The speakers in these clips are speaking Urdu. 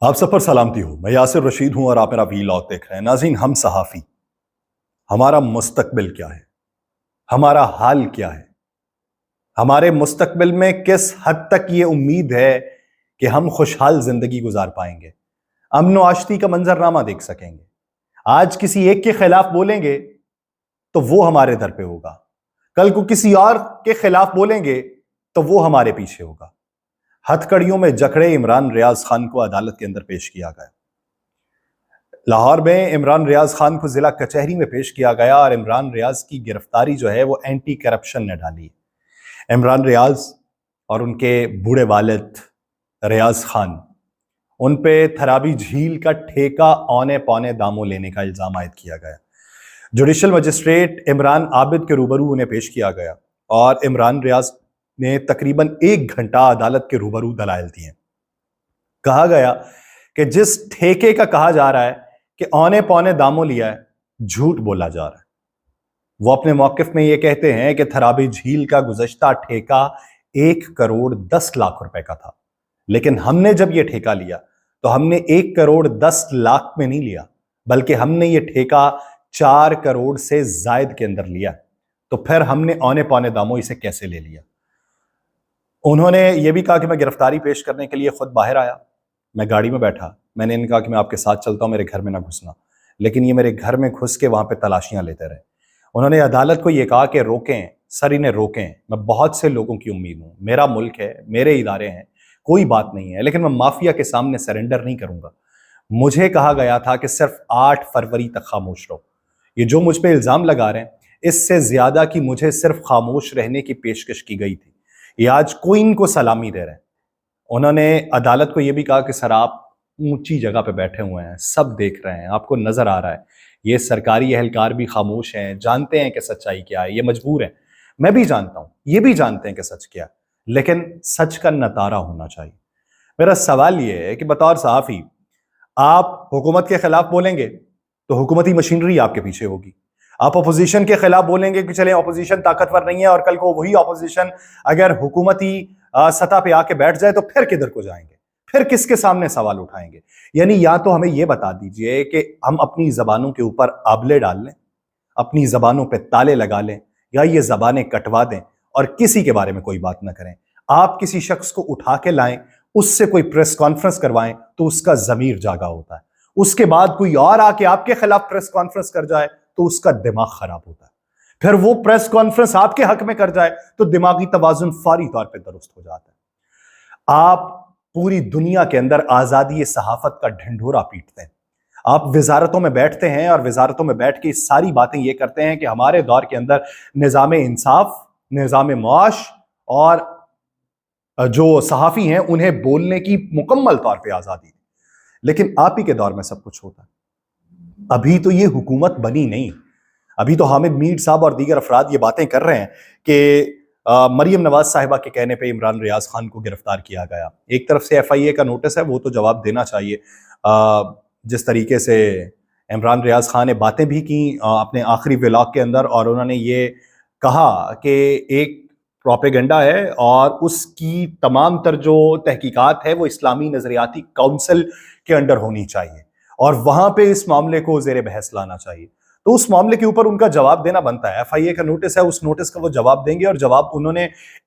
آپ سب پر سلامتی ہو. میں یاسر رشید ہوں اور آپ میرا ویلاگ دیکھ رہے ہیں. ناظرین، ہم صحافی، ہمارا مستقبل کیا ہے؟ ہمارا حال کیا ہے؟ ہمارے مستقبل میں کس حد تک یہ امید ہے کہ ہم خوشحال زندگی گزار پائیں گے، امن و آشتی کا منظرنامہ دیکھ سکیں گے؟ آج کسی ایک کے خلاف بولیں گے تو وہ ہمارے در پہ ہوگا، کل کو کسی اور کے خلاف بولیں گے تو وہ ہمارے پیچھے ہوگا. ہتھ کڑیوں میں جکڑے عمران ریاض خان کو عدالت کے اندر پیش کیا گیا. لاہور میں عمران ریاض خان کو ضلع کچہری میں پیش کیا گیا اور عمران ریاض کی گرفتاری جو ہے وہ اینٹی کرپشن نے ڈالی. عمران ریاض اور ان کے بوڑھے والد ریاض خان، ان پہ تھرابی جھیل کا ٹھیکہ اونے پونے داموں لینے کا الزام عائد کیا گیا. جوڈیشل مجسٹریٹ عمران عابد کے روبرو انہیں پیش کیا گیا اور عمران ریاض نے تقریباً 1 گھنٹہ عدالت کے روبرو دلائل دیے. کہا گیا کہ جس ٹھیکے کا کہا جا رہا ہے کہ اونے پونے داموں لیا ہے، جھوٹ بولا جا رہا ہے. وہ اپنے موقف میں یہ کہتے ہیں کہ تھرابی جھیل کا گزشتہ ٹھیکہ 1 کروڑ 10 لاکھ روپے کا تھا، لیکن ہم نے جب یہ ٹھیکہ لیا تو ہم نے 1 کروڑ 10 لاکھ میں نہیں لیا، بلکہ ہم نے یہ ٹھیکہ 4 کروڑ سے زائد کے اندر لیا. تو پھر ہم نے اونے پونے داموں اسے کیسے لے لیا؟ انہوں نے یہ بھی کہا کہ میں گرفتاری پیش کرنے کے لیے خود باہر آیا، میں گاڑی میں بیٹھا، میں نے ان کہا کہ میں آپ کے ساتھ چلتا ہوں، میرے گھر میں نہ گھسنا، لیکن یہ میرے گھر میں گھس کے وہاں پہ تلاشیاں لیتے رہے. انہوں نے عدالت کو یہ کہا کہ روکیں سر، انہیں روکیں، میں بہت سے لوگوں کی امید ہوں، میرا ملک ہے، میرے ادارے ہیں، کوئی بات نہیں ہے، لیکن میں مافیا کے سامنے سرنڈر نہیں کروں گا. مجھے کہا گیا تھا کہ صرف 8 فروری تک خاموش رہو. یہ جو مجھ پہ الزام لگا رہے ہیں، اس سے زیادہ کی مجھے صرف خاموش رہنے کی پیشکش کی گئی تھی. یہ آج کوئن کو سلامی دے رہے ہیں. انہوں نے عدالت کو یہ بھی کہا کہ سر، آپ اونچی جگہ پہ بیٹھے ہوئے ہیں، سب دیکھ رہے ہیں، آپ کو نظر آ رہا ہے، یہ سرکاری اہلکار بھی خاموش ہیں، جانتے ہیں کہ سچائی کیا ہے، یہ مجبور ہیں، میں بھی جانتا ہوں، یہ بھی جانتے ہیں کہ سچ کیا ہے، لیکن سچ کا نتارہ ہونا چاہیے. میرا سوال یہ ہے کہ بطور صحافی آپ حکومت کے خلاف بولیں گے تو حکومتی مشینری آپ کے پیچھے ہوگی. آپ اپوزیشن کے خلاف بولیں گے کہ چلیں اپوزیشن طاقتور نہیں ہے، اور کل کو وہی اپوزیشن اگر حکومتی سطح پہ آ کے بیٹھ جائے تو پھر کدھر کو جائیں گے، پھر کس کے سامنے سوال اٹھائیں گے؟ یعنی یا تو ہمیں یہ بتا دیجئے کہ ہم اپنی زبانوں کے اوپر آبلے ڈال لیں، اپنی زبانوں پہ تالے لگا لیں، یا یہ زبانیں کٹوا دیں اور کسی کے بارے میں کوئی بات نہ کریں. آپ کسی شخص کو اٹھا کے لائیں، اس سے کوئی پریس کانفرنس کروائیں تو اس کا ضمیر جاگا ہوتا ہے. اس کے بعد کوئی اور آ کے آپ کے خلاف پریس کانفرنس کر جائے تو اس کا دماغ خراب ہوتا ہے. پھر وہ پریس کانفرنس آپ کے حق میں کر جائے تو دماغی توازن فوری طور پہ درست ہو جاتا ہے. آپ پوری دنیا کے اندر آزادی صحافت کا ڈھنڈورا پیٹتے ہیں. آپ وزارتوں میں بیٹھتے ہیں اور وزارتوں میں بیٹھ کے ساری باتیں یہ کرتے ہیں کہ ہمارے دور کے اندر نظام انصاف، نظام معاش اور جو صحافی ہیں انہیں بولنے کی مکمل طور پہ آزادی. لیکن آپ ہی کے دور میں سب کچھ ہوتا ہے. ابھی تو یہ حکومت بنی نہیں، ابھی تو حامد میر صاحب اور دیگر افراد یہ باتیں کر رہے ہیں کہ مریم نواز صاحبہ کے کہنے پہ عمران ریاض خان کو گرفتار کیا گیا. ایک طرف سے ایف آئی اے کا نوٹس ہے، وہ تو جواب دینا چاہیے. جس طریقے سے عمران ریاض خان نے باتیں بھی کی اپنے آخری ولاگ کے اندر، اور انہوں نے یہ کہا کہ ایک پروپیگنڈا ہے اور اس کی تمام تر جو تحقیقات ہے وہ اسلامی نظریاتی کونسل کے انڈر ہونی چاہیے اور وہاں پہ اس معاملے کو زیر بحث لانا چاہیے. تو اس معاملے کے اوپر ان کا جواب دینا بنتا ہے. ایف آئی اے کا نوٹس ہے، اس نوٹس کا وہ جواب دیں گے، اور جواب انہوں نے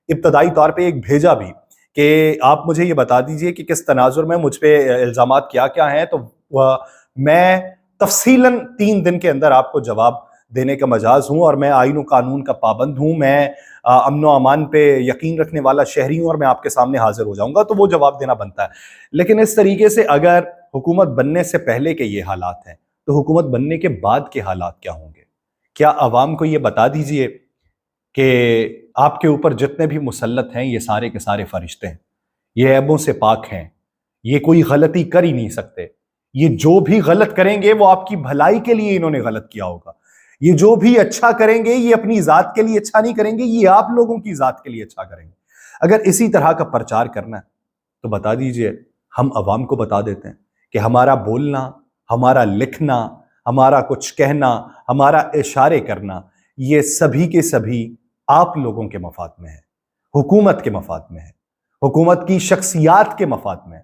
ابتدائی طور پہ ایک بھیجا بھی کہ آپ مجھے یہ بتا دیجئے کہ کس تناظر میں مجھ پہ الزامات کیا ہیں، تو میں تفصیلاً 3 دن کے اندر آپ کو جواب دینے کا مجاز ہوں، اور میں آئین و قانون کا پابند ہوں، میں امن و امان پہ یقین رکھنے والا شہری ہوں، اور میں آپ کے سامنے حاضر ہو جاؤں گا. تو وہ جواب دینا بنتا ہے. لیکن اس طریقے سے اگر حکومت بننے سے پہلے کے یہ حالات ہیں تو حکومت بننے کے بعد کے حالات کیا ہوں گے؟ کیا عوام کو یہ بتا دیجئے کہ آپ کے اوپر جتنے بھی مسلط ہیں یہ سارے کے سارے فرشتے ہیں، یہ عیبوں سے پاک ہیں، یہ کوئی غلطی کر ہی نہیں سکتے، یہ جو بھی غلط کریں گے وہ آپ کی بھلائی کے لیے انہوں نے غلط کیا ہوگا، یہ جو بھی اچھا کریں گے یہ اپنی ذات کے لیے اچھا نہیں کریں گے، یہ آپ لوگوں کی ذات کے لیے اچھا کریں گے. اگر اسی طرح کا پرچار کرنا ہے تو بتا دیجئے، ہم عوام کو بتا دیتے ہیں کہ ہمارا بولنا، ہمارا لکھنا، ہمارا کچھ کہنا، ہمارا اشارے کرنا، یہ سبھی کے سبھی آپ لوگوں کے مفاد میں ہے، حکومت کے مفاد میں ہے، حکومت کی شخصیات کے مفاد میں ہے.